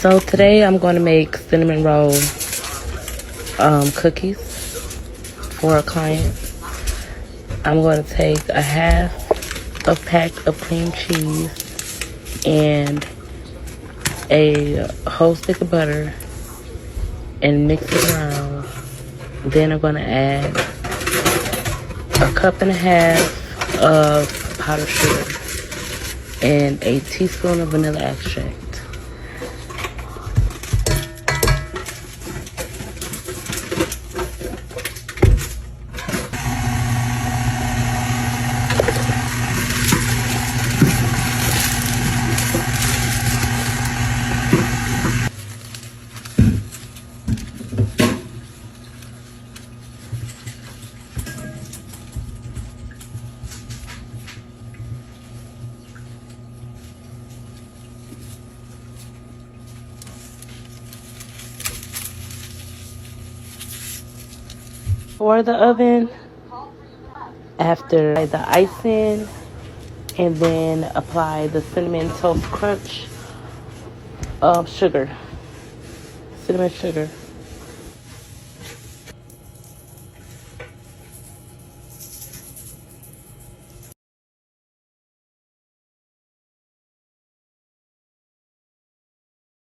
So today I'm going to make cinnamon roll cookies for a client. I'm going to take a half a pack of cream cheese and a whole stick of butter and mix it around. Then I'm going to add a cup and a half of powdered sugar and a teaspoon of vanilla extract. For the oven, after the icing, and then apply the cinnamon toast crunch sugar, cinnamon sugar.